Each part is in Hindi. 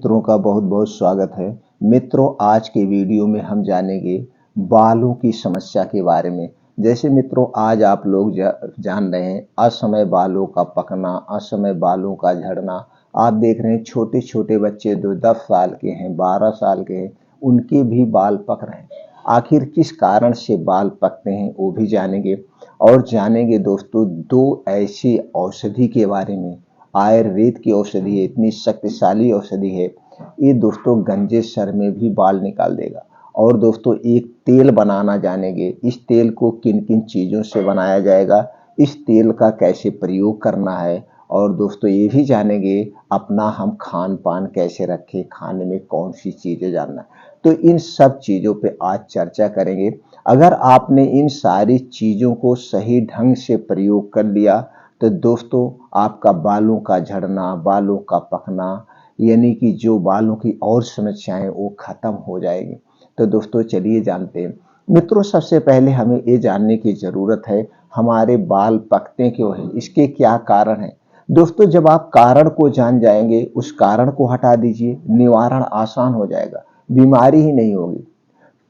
मित्रों का बहुत बहुत स्वागत है। मित्रों, आज के वीडियो में हम जानेंगे बालों की समस्या के बारे में। जैसे मित्रों, आज आप लोग जान रहे हैं असमय बालों का पकना, असमय बालों का झड़ना। आप देख रहे हैं छोटे छोटे बच्चे जो 10 साल के हैं, 12 साल के हैं, उनके भी बाल पक रहे हैं। आखिर किस कारण से बाल पकते हैं वो भी जानेंगे। और जानेंगे दोस्तों 2 ऐसी औषधि के बारे में। आयुर्वेद की औषधि है, इतनी शक्तिशाली औषधि है, ये दोस्तों गंजे सर में भी बाल निकाल देगा। और दोस्तों एक तेल बनाना जानेंगे, इस तेल को किन किन चीज़ों से बनाया जाएगा, इस तेल का कैसे प्रयोग करना है। और दोस्तों ये भी जानेंगे अपना हम खान पान कैसे रखें, खाने में कौन सी चीज़ें जानना है। तो इन सब चीज़ों पे आज चर्चा करेंगे। अगर आपने इन सारी चीज़ों को सही ढंग से प्रयोग कर लिया तो दोस्तों आपका बालों का झड़ना, बालों का पकना, यानी कि जो बालों की और समस्याएं वो खत्म हो जाएगी। तो दोस्तों चलिए जानते हैं। मित्रों, सबसे पहले हमें ये जानने की ज़रूरत है हमारे बाल पकते क्यों हैं, इसके क्या कारण हैं। दोस्तों जब आप कारण को जान जाएंगे, उस कारण को हटा दीजिए, निवारण आसान हो जाएगा, बीमारी ही नहीं होगी।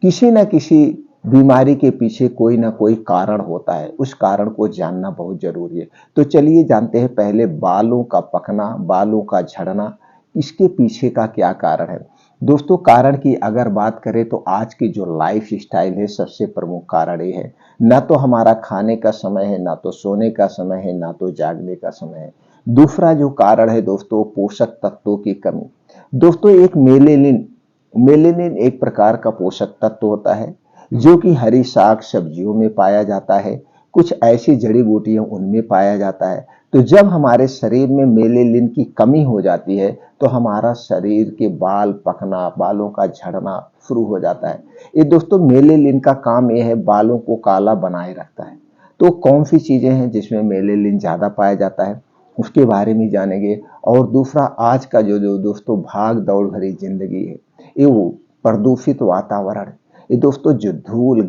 किसी न किसी बीमारी के पीछे कोई ना कोई कारण होता है, उस कारण को जानना बहुत जरूरी है। तो चलिए जानते हैं पहले बालों का पकना, बालों का झड़ना, इसके पीछे का क्या कारण है। दोस्तों कारण की अगर बात करें तो आज की जो लाइफ स्टाइल है, सबसे प्रमुख कारण ये है। ना तो हमारा खाने का समय है, ना तो सोने का समय है, ना तो जागने का समय है। दूसरा जो कारण है दोस्तों, पोषक तत्वों की कमी। दोस्तों एक मेलेनिन, मेलेनिन एक प्रकार का पोषक तत्व होता है जो कि हरी साग सब्जियों में पाया जाता है, कुछ ऐसी जड़ी बूटियां उनमें पाया जाता है। तो जब हमारे शरीर में मेलेनिन की कमी हो जाती है तो हमारा शरीर के बाल पकना, बालों का झड़ना शुरू हो जाता है। ये दोस्तों मेलेनिन का काम ये है, बालों को काला बनाए रखता है। तो कौन सी चीजें हैं जिसमें मेलेनिन ज्यादा पाया जाता है, उसके बारे में जानेंगे। और दूसरा आज का जो दोस्तों भाग दौड़ भरी जिंदगी है, ये वो प्रदूषित वातावरण, ये दोस्तों जो धूल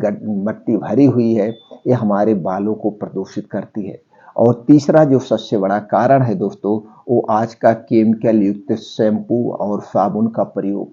मट्टी भरी हुई है, ये हमारे बालों को प्रदूषित करती है। और तीसरा जो सबसे बड़ा कारण है दोस्तों, वो आज का केमिकल युक्त शैम्पू और साबुन का प्रयोग।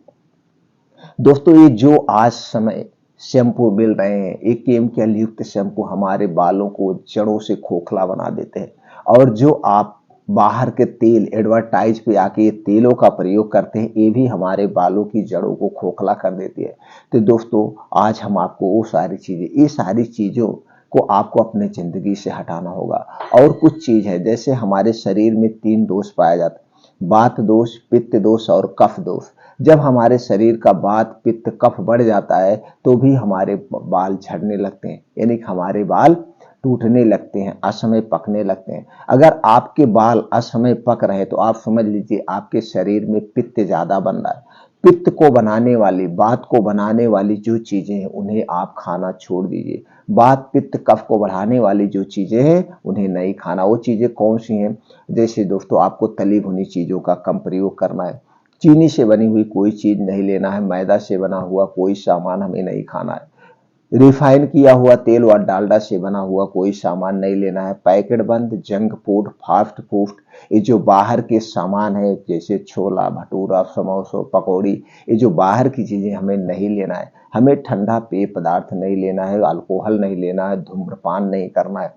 दोस्तों ये जो आज समय शैम्पू मिल रहे हैं, ये केमिकल युक्त शैम्पू हमारे बालों को जड़ों से खोखला बना देते हैं। और जो आप बाहर के तेल एडवर्टाइज पे आके ये तेलों का प्रयोग करते हैं, ये भी हमारे बालों की जड़ों को खोखला कर देती है। तो दोस्तों आज हम आपको वो सारी चीजें, ये सारी चीजों को आपको अपने जिंदगी से हटाना होगा। और कुछ चीज है, जैसे हमारे शरीर में 3 दोष पाया जाता है, वात दोष, पित्त दोष और कफ दोष। जब हमारे शरीर का वात पित्त कफ बढ़ जाता है तो भी हमारे बाल झड़ने लगते हैं, यानी कि हमारे बाल टूटने लगते हैं, असमय पकने लगते हैं। अगर आपके बाल असमय पक रहे तो आप समझ लीजिए आपके शरीर में पित्त ज्यादा बन रहा है। पित्त को बनाने वाली, वात को बनाने वाली जो चीजें हैं उन्हें आप खाना छोड़ दीजिए। वात पित्त कफ को बढ़ाने वाली जो चीजें हैं उन्हें नहीं खाना। वो चीजें कौन सी हैं, जैसे दोस्तों आपको तली भुनी चीजों का कम प्रयोग करना है, चीनी से बनी हुई कोई चीज नहीं लेना है, मैदा से बना हुआ कोई सामान हमें नहीं खाना है, रिफाइन किया हुआ तेल व डालडा से बना हुआ कोई सामान नहीं लेना है, पैकेट बंद जंक फूड, फास्ट फूड, ये जो बाहर के सामान है जैसे छोला भटूरा समोसा पकौड़ी, ये जो बाहर की चीजें हमें नहीं लेना है। हमें ठंडा पेय पदार्थ नहीं लेना है, अल्कोहल नहीं लेना है, धूम्रपान नहीं करना है,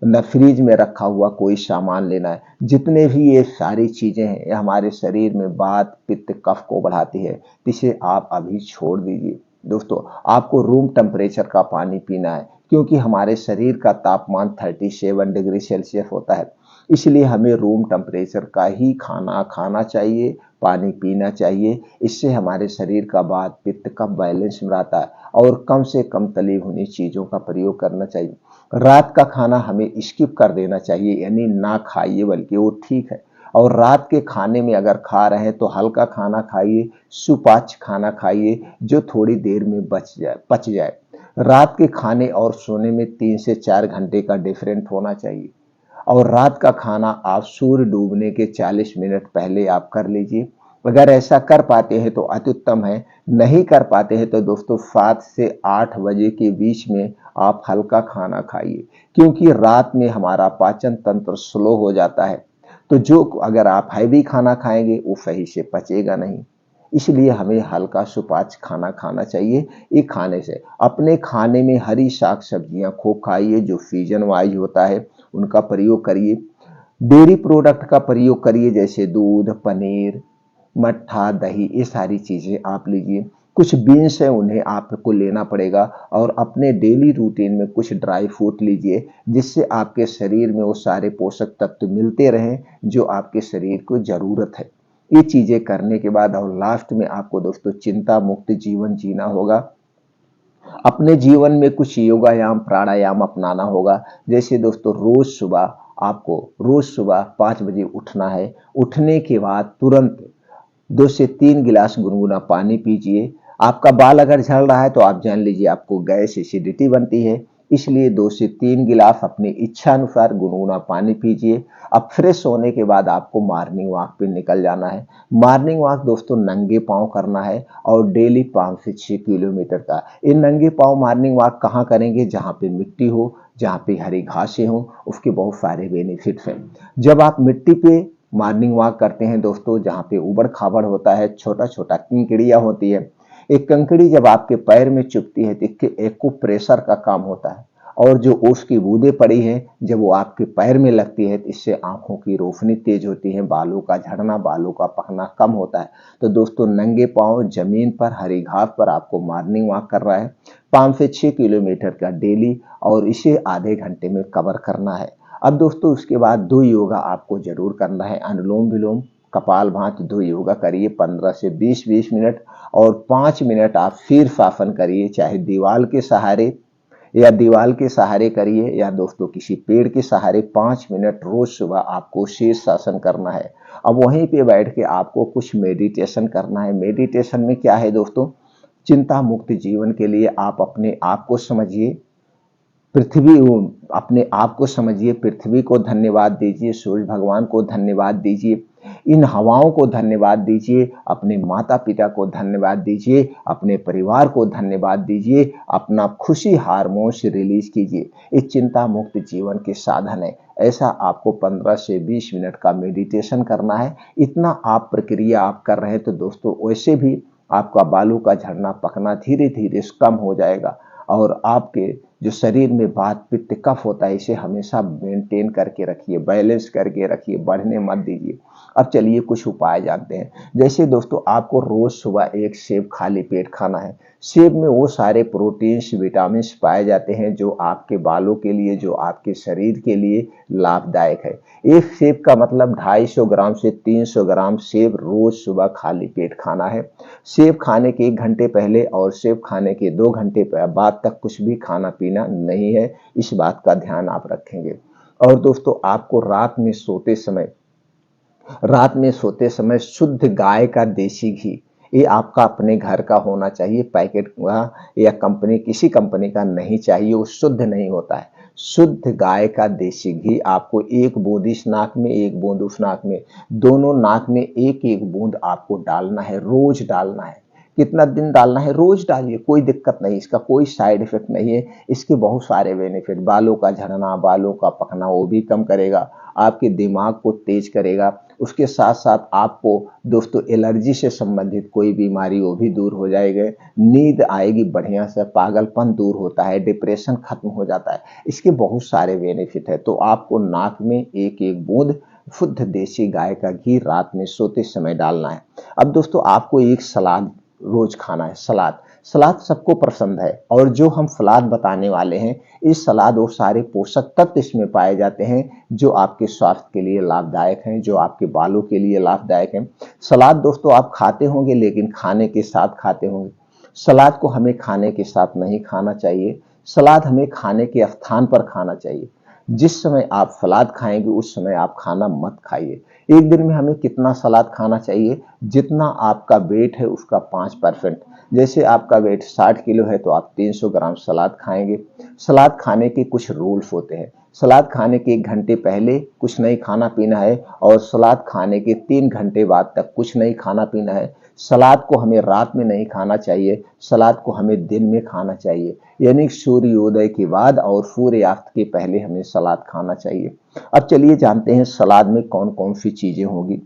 न फ्रिज में रखा हुआ कोई सामान लेना है। जितने भी ये सारी चीजें हैं ये हमारे शरीर में वात पित्त कफ को बढ़ाती है, इसे आप अभी छोड़ दीजिए। दोस्तों आपको रूम टेम्परेचर का पानी पीना है, क्योंकि हमारे शरीर का तापमान 37 डिग्री सेल्सियस होता है, इसलिए हमें रूम टेम्परेचर का ही खाना खाना चाहिए, पानी पीना चाहिए। इससे हमारे शरीर का वात पित्त कफ बैलेंस में रहता है। और कम से कम तली भुनी चीजों का प्रयोग करना चाहिए। रात का खाना हमें स्किप कर देना चाहिए, यानी ना खाइए, बल्कि वो ठीक है। और रात के खाने में अगर खा रहे हैं तो हल्का खाना खाइए, सुपाच्य खाना खाइए जो थोड़ी देर में पच जाए। रात के खाने और सोने में 3 से 4 घंटे का डिफरेंट होना चाहिए। और रात का खाना आप सूर्य डूबने के 40 मिनट पहले आप कर लीजिए। अगर ऐसा कर पाते हैं तो अति उत्तम है, नहीं कर पाते हैं तो दोस्तों 7 से 8 बजे के बीच में आप हल्का खाना खाइए, क्योंकि रात में हमारा पाचन तंत्र स्लो हो जाता है। तो जो अगर आप हैवी खाना खाएंगे वो सही से पचेगा नहीं। इसलिए हमें हल्का सुपाच्य खाना खाना चाहिए। ये खाने से अपने खाने में हरी साग सब्जियां खूब खाइए, जो सीजन वाइज होता है उनका प्रयोग करिए। डेयरी प्रोडक्ट का प्रयोग करिए, जैसे दूध, पनीर, मट्ठा, दही, ये सारी चीजें आप लीजिए। कुछ बीन्स है उन्हें आपको लेना पड़ेगा, और अपने डेली रूटीन में कुछ ड्राई फ्रूट लीजिए, जिससे आपके शरीर में वो सारे पोषक तत्व मिलते रहें जो आपके शरीर को जरूरत है। ये चीजें करने के बाद और लास्ट में आपको दोस्तों चिंता मुक्त जीवन जीना होगा। अपने जीवन में कुछ योगायाम प्राणायाम अपनाना होगा। जैसे दोस्तों रोज सुबह 5 बजे उठना है। उठने के बाद तुरंत 2 से 3 गिलास गुनगुना पानी पीजिए। आपका बाल अगर झड़ रहा है तो आप जान लीजिए आपको गैस एसिडिटी बनती है, इसलिए 2 से 3 गिलास अपनी इच्छा अनुसार गुनगुना पानी पीजिए। अब फ्रेश होने के बाद आपको मॉर्निंग वॉक पे निकल जाना है। मॉर्निंग वॉक दोस्तों नंगे पांव करना है, और डेली 5 से 6 किलोमीटर का। ये नंगे पांव मॉर्निंग वॉक कहाँ करेंगे? जहाँ पे मिट्टी हो, जहाँ पे हरी घासें हो, उसके बहुत सारे बेनिफिट्स हैं। जब आप मिट्टी पे मॉर्निंग वॉक करते हैं दोस्तों, जहाँ पे उबड़ खाबड़ होता है, छोटा छोटा कंकड़ियाँ होती है, एक कंकड़ी जब आपके पैर में चुभती है तो एक प्रेशर का काम होता है, और जो ओस की बूंदें पड़ी हैं जब वो आपके पैर में लगती है तो इससे आंखों की रोशनी तेज होती है, बालों का झड़ना, बालों का पकना कम होता है। तो दोस्तों नंगे पांव जमीन पर हरी घास पर आपको मॉर्निंग वॉक कर रहा है 5 से 6 किलोमीटर का डेली, और इसे आधे घंटे में कवर करना है। अब दोस्तों उसके बाद 2 योगा आपको जरूर करना है, अनुलोम विलोम, कपालभाति 2 योगा करिए 15 से 20 मिनट, और 5 मिनट आप शीर्षासन करिए, चाहे दीवाल के सहारे करिए, या दोस्तों किसी पेड़ के सहारे 5 मिनट रोज सुबह आपको शीर्षासन करना है। अब वहीं पे बैठ के आपको कुछ मेडिटेशन करना है। मेडिटेशन में क्या है दोस्तों? चिंता मुक्त जीवन के लिए आप अपने आप को समझिए, पृथ्वी अपने आप को समझिए, पृथ्वी को धन्यवाद दीजिए, सूर्य भगवान को धन्यवाद दीजिए, इन हवाओं को धन्यवाद दीजिए, अपने माता पिता को धन्यवाद दीजिए, अपने परिवार को धन्यवाद दीजिए, अपना खुशी हार्मोन्स रिलीज कीजिए। ये चिंता मुक्त जीवन के साधन है। ऐसा आपको 15 से 20 मिनट का मेडिटेशन करना है। इतना आप प्रक्रिया आप कर रहे हैं तो दोस्तों वैसे भी आपका बालों का झड़ना पकना धीरे धीरे कम हो जाएगा, और आपके जो शरीर में वात पित्त कफ होता है इसे हमेशा मेंटेन करके रखिए, बैलेंस करके रखिए, बढ़ने मत दीजिए। अब चलिए कुछ उपाय जानते हैं। जैसे दोस्तों आपको रोज सुबह एक सेब खाली पेट खाना है। सेब में वो सारे प्रोटीन्स विटामिन पाए जाते हैं जो आपके बालों के लिए, जो आपके शरीर के लिए लाभदायक है। एक सेब का मतलब 250 ग्राम से 300 ग्राम सेब रोज सुबह खाली पेट खाना है। सेब खाने के 1 घंटे पहले और सेब खाने के 2 घंटे बाद तक कुछ भी खाना पीना नहीं है, इस बात का ध्यान आप रखेंगे। और दोस्तों आपको रात में सोते समय शुद्ध गाय का देसी घी, ये आपका अपने घर का होना चाहिए, पैकेट का या किसी कंपनी का नहीं चाहिए, वो शुद्ध नहीं होता है। शुद्ध गाय का देसी घी आपको 1 बूंद इस नाक में, 1 बूंद उस नाक में, दोनों नाक में 1-1 बूंद आपको डालना है, रोज डालना है। कितना दिन डालना है? रोज डालिए, कोई दिक्कत नहीं, इसका कोई साइड इफेक्ट नहीं है, इसके बहुत सारे बेनिफिट, बालों का झड़ना, बालों का पकना वो भी कम करेगा, आपके दिमाग को तेज करेगा। उसके साथ साथ आपको दोस्तों एलर्जी से संबंधित कोई बीमारी वो भी दूर हो जाएगी, नींद आएगी बढ़िया से, पागलपन दूर होता है, डिप्रेशन खत्म हो जाता है, इसके बहुत सारे बेनिफिट है। तो आपको नाक में 1-1 बूंद शुद्ध देसी गाय का घी रात में सोते समय डालना है। अब दोस्तों आपको एक सलाद रोज खाना है। सलाद सबको पसंद है, और जो हम सलाद बताने वाले हैं इस सलाद और सारे पोषक तत्व इसमें पाए जाते हैं जो आपके स्वास्थ्य के लिए लाभदायक हैं, जो आपके बालों के लिए लाभदायक हैं। सलाद दोस्तों आप खाते होंगे, लेकिन खाने के साथ खाते होंगे। सलाद को हमें खाने के साथ नहीं खाना चाहिए, सलाद हमें खाने के स्थान पर खाना चाहिए। जिस समय आप सलाद खाएंगे उस समय आप खाना मत खाइए। एक दिन में हमें कितना सलाद खाना चाहिए? जितना आपका वेट है उसका 5%। जैसे आपका वेट 60 किलो है तो आप 300 ग्राम सलाद खाएंगे। सलाद खाने के कुछ रूल्स होते हैं। सलाद खाने के 1 घंटे पहले कुछ नहीं खाना पीना है, और सलाद खाने के 3 घंटे बाद तक कुछ नहीं खाना पीना है। सलाद को हमें रात में नहीं खाना चाहिए, सलाद को हमें दिन में खाना चाहिए, यानी सूर्योदय के बाद और सूर्यास्त के पहले हमें सलाद खाना चाहिए। अब चलिए जानते हैं सलाद में कौन कौन सी चीजें होंगी।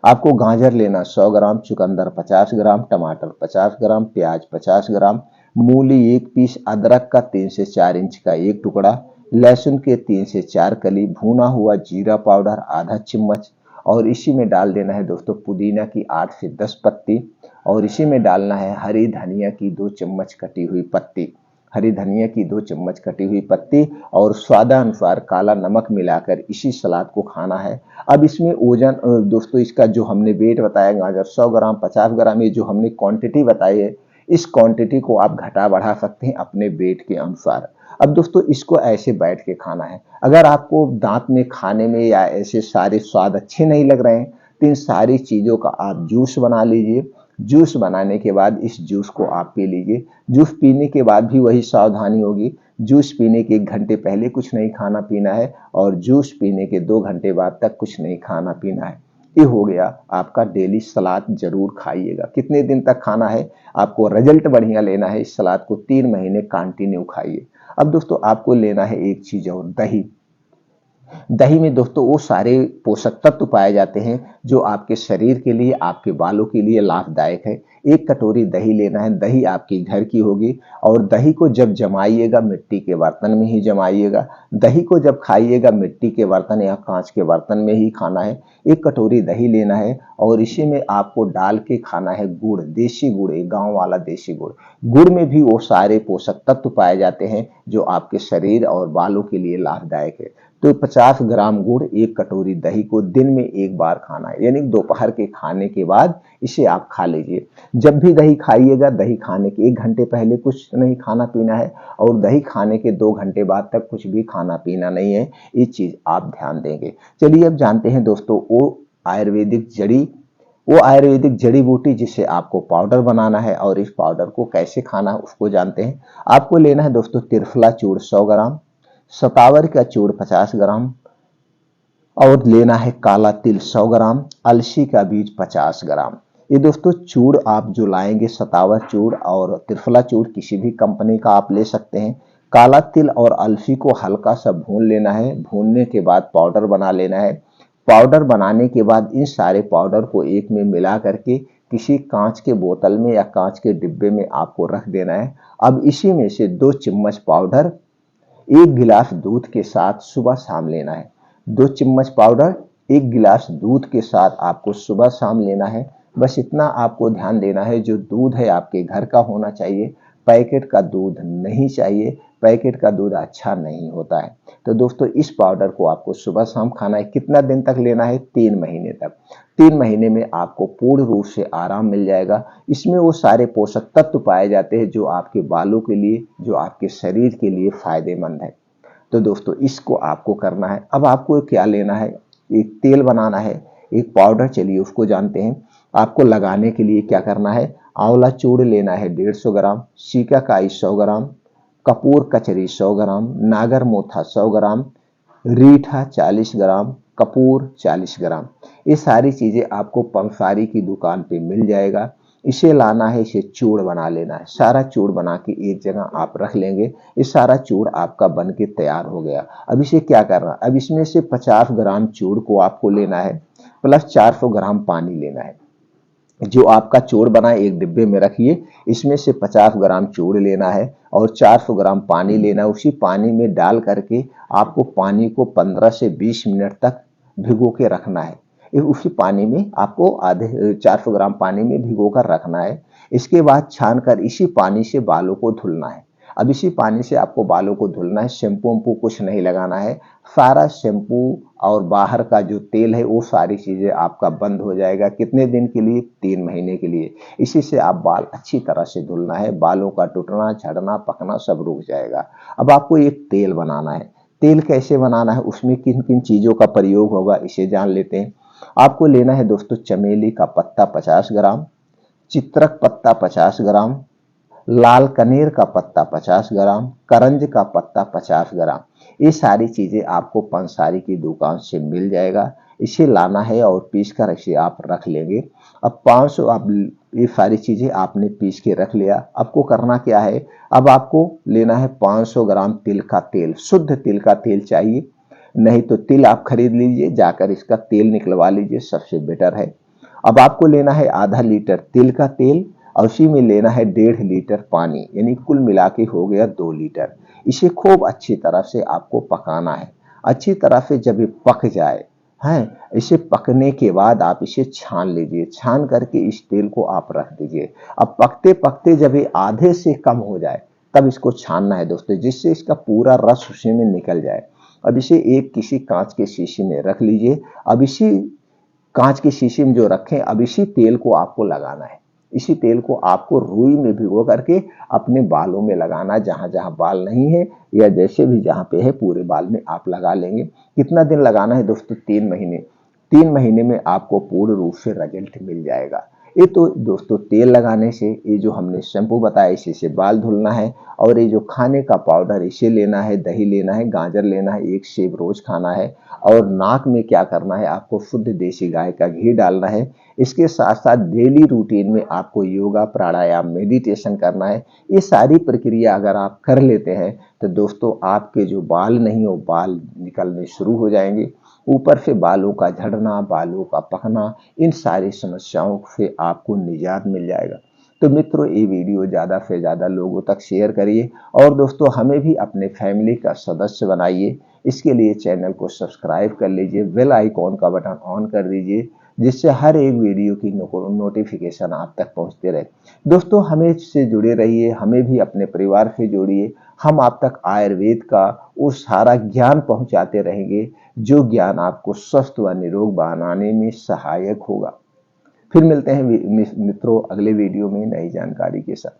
आपको गाजर लेना 100 ग्राम, चुकंदर 50 ग्राम, टमाटर 50 ग्राम, प्याज 50 ग्राम, मूली 1 पीस, अदरक का 3 से 4 इंच का एक टुकड़ा, लहसुन के 3 से 4 कली, भुना हुआ जीरा पाउडर आधा चम्मच, और इसी में डाल देना है दोस्तों पुदीना की 8 से 10 पत्ती, और इसी में डालना है हरी धनिया की 2 चम्मच कटी हुई पत्ती, हरी धनिया की 2 चम्मच कटी हुई पत्ती, और स्वादानुसार काला नमक मिलाकर इसी सलाद को खाना है। अब इसमें ओजन दोस्तों इसका जो हमने वेट बताया गाजर 100 ग्राम 50 ग्राम, ये जो हमने क्वांटिटी बताई है, इस क्वांटिटी को आप घटा बढ़ा सकते हैं अपने वेट के अनुसार। अब दोस्तों इसको ऐसे बैठ के खाना है। अगर आपको दांत में खाने में या ऐसे सारे स्वाद अच्छे नहीं लग रहे हैं तो इन सारी चीजों का आप जूस बना लीजिए। जूस बनाने के बाद इस जूस को आप पी लीजिए। जूस पीने के बाद भी वही सावधानी होगी, जूस पीने के 1 घंटे पहले कुछ नहीं खाना पीना है और जूस पीने के 2 घंटे बाद तक कुछ नहीं खाना पीना है। ये हो गया आपका डेली सलाद, जरूर खाइएगा। कितने दिन तक खाना है, आपको रिजल्ट बढ़िया लेना है, इस सलाद को 3 महीने कंटिन्यू खाइए। अब दोस्तों आपको लेना है एक चीज और, दही। दही में दोस्तों वो सारे पोषक तत्व पाए जाते हैं जो आपके शरीर के लिए, आपके बालों के लिए लाभदायक है। 1 कटोरी दही लेना है। दही आपकी घर की होगी और दही को जब जमाइएगा मिट्टी के बर्तन में ही जमाइएगा। दही को जब खाइएगा मिट्टी के बर्तन या कांच के बर्तन में ही खाना है। 1 कटोरी दही लेना है और इसी में आपको डाल के खाना है गुड़, देसी गुड़, गांव वाला देसी गुड़। गुड़ में भी वो सारे पोषक तत्व पाए जाते हैं जो आपके शरीर और बालों के लिए लाभदायक है। तो 50 ग्राम गुड़ 1 कटोरी दही को दिन में 1 बार खाना है, यानी दोपहर के खाने के बाद इसे आप खा लीजिए। जब भी दही खाइएगा, दही खाने के 1 घंटे पहले कुछ नहीं खाना पीना है और दही खाने के 2 घंटे बाद तक कुछ भी खाना पीना नहीं है। ये चीज आप ध्यान देंगे। चलिए अब जानते हैं दोस्तों वो आयुर्वेदिक जड़ी बूटी जिसे आपको पाउडर बनाना है और इस पाउडर को कैसे खाना है उसको जानते हैं। आपको लेना है दोस्तों त्रिफला चूर्ण 100 ग्राम, सतावर का चूर्ण 50 ग्राम, और लेना है काला तिल 100 ग्राम, अलसी का बीज 50 ग्राम। ये दोस्तों चूर्ण आप जो लाएंगे, सतावर चूर्ण और त्रिफला चूर्ण किसी भी कंपनी का आप ले सकते हैं। काला तिल और अलसी को हल्का सा भून लेना है। भूनने के बाद पाउडर बना लेना है। पाउडर बनाने के बाद इन सारे पाउडर को एक में मिला करके किसी कांच के बोतल में या कांच के डिब्बे में आपको रख देना है। अब इसी में से 2 चम्मच पाउडर 1 गिलास दूध के साथ सुबह शाम लेना है। 2 चम्मच पाउडर 1 गिलास दूध के साथ आपको सुबह शाम लेना है। बस इतना आपको ध्यान देना है, जो दूध है आपके घर का होना चाहिए, पैकेट का दूध नहीं चाहिए। पैकेट का दूध अच्छा नहीं होता है। तो दोस्तों इस पाउडर को आपको सुबह शाम खाना है। कितना दिन तक लेना है, 3 महीने तक। 3 महीने में आपको पूर्ण रूप से आराम मिल जाएगा। इसमें वो सारे पोषक तत्व पाए जाते हैं जो आपके बालों के लिए, जो आपके शरीर के लिए फायदेमंद है। तो दोस्तों इसको आपको करना है। अब आपको क्या लेना है, एक तेल बनाना है, एक पाउडर, चलिए उसको जानते हैं। आपको लगाने के लिए क्या करना है, आंवला चूर्ण लेना है 150 ग्राम, सीकाकाई 100 ग्राम, कपूर कचरी 100 ग्राम, नागर मोथा 100 ग्राम, रीठा 40 ग्राम, कपूर 40 ग्राम। ये सारी चीजें आपको पंसारी की दुकान पे मिल जाएगा। इसे लाना है, इसे चूर्ण बना लेना है। सारा चूर्ण बना के एक जगह आप रख लेंगे। ये सारा चूर्ण आपका बन के तैयार हो गया। अब इसे क्या करना है, अब इसमें से 50 ग्राम चूर्ण को आपको लेना है प्लस 400 ग्राम पानी लेना है। जो आपका चूर्ण बना है एक डिब्बे में रखिए। इसमें से 50 ग्राम चूर्ण लेना है और 400 ग्राम पानी लेना है। उसी पानी में डाल करके आपको पानी को 15 से 20 मिनट तक भिगो के रखना है। उसी पानी में आपको आधे 400 ग्राम पानी में भिगो कर रखना है। इसके बाद छान कर इसी पानी से बालों को धुलना है। अब इसी पानी से आपको बालों को धुलना है। शैम्पू वैम्पू कुछ नहीं लगाना है। सारा शैम्पू और बाहर का जो तेल है वो सारी चीजें आपका बंद हो जाएगा। कितने दिन के लिए, 3 महीने के लिए। इसी से आप बाल अच्छी तरह से धुलना है। बालों का टूटना, झड़ना, पकना सब रुक जाएगा। अब आपको एक तेल बनाना है। तेल कैसे बनाना है, उसमें किन किन चीजों का प्रयोग होगा इसे जान लेते हैं। आपको लेना है दोस्तों चमेली का पत्ता 50 ग्राम, चित्रक पत्ता 50 ग्राम, लाल कनेर का पत्ता 50 ग्राम, करंज का पत्ता 50 ग्राम। ये सारी चीजें आपको पंसारी की दुकान से मिल जाएगा। इसे लाना है और पीस कर इसे आप रख लेंगे। अब 500 आप ये सारी चीजें आपने पीस के रख लिया। आपको करना क्या है, अब आपको लेना है 500 ग्राम तिल का तेल, शुद्ध तिल का तेल चाहिए, नहीं तो तिल आप खरीद लीजिए, जाकर इसका तेल निकलवा लीजिए, सबसे बेटर है। अब आपको लेना है आधा लीटर तिल का तेल और उसी में लेना है 1.5 लीटर पानी, यानी कुल मिला के हो गया 2 लीटर। इसे खूब अच्छी तरह से आपको पकाना है। अच्छी तरह से जब ये पक जाए, हैं, इसे पकने के बाद आप इसे छान लीजिए, छान करके इस तेल को आप रख दीजिए। अब पकते पकते जब ये आधे से कम हो जाए तब इसको छानना है दोस्तों, जिससे इसका पूरा रस उसी में निकल जाए। अब इसे एक किसी कांच के शीशी में रख लीजिए। अब इसी कांच के शीशे में जो रखें, अब इसी तेल को आपको लगाना है। इसी तेल को आपको रुई में भिगो करके अपने बालों में लगाना, जहां जहां बाल नहीं है या जैसे भी जहां पे है पूरे बाल में आप लगा लेंगे। कितना दिन लगाना है दोस्तों, 3 महीने। 3 महीने में आपको पूर्ण रूप से रिजल्ट मिल जाएगा। ये तो दोस्तों तेल लगाने से, ये जो हमने शैम्पू बताया इसी से बाल धुलना है, और ये जो खाने का पाउडर इसे लेना है, दही लेना है, गाजर लेना है, 1 सेब रोज खाना है, और नाक में क्या करना है, आपको शुद्ध देसी गाय का घी डालना है। इसके साथ साथ डेली रूटीन में आपको योगा, प्राणायाम, मेडिटेशन करना है। ये सारी प्रक्रिया अगर आप कर लेते हैं तो दोस्तों आपके जो बाल नहीं हो, बाल निकलने शुरू हो जाएंगे। ऊपर से बालों का झड़ना, बालों का पकना, इन सारी समस्याओं से आपको निजात मिल जाएगा। तो मित्रों, ये वीडियो ज़्यादा से ज़्यादा लोगों तक शेयर करिए, और दोस्तों हमें भी अपने फैमिली का सदस्य बनाइए। इसके लिए चैनल को सब्सक्राइब कर लीजिए, बेल आइकॉन का बटन ऑन कर दीजिए, जिससे हर एक वीडियो की नोटिफिकेशन आप तक पहुंचते रहे। दोस्तों हमें से जुड़े रहिए, हमें भी अपने परिवार से जोड़िए। हम आप तक आयुर्वेद का वो सारा ज्ञान पहुंचाते रहेंगे, जो ज्ञान आपको स्वस्थ व निरोग बनाने में सहायक होगा। फिर मिलते हैं मित्रों अगले वीडियो में नई जानकारी के साथ।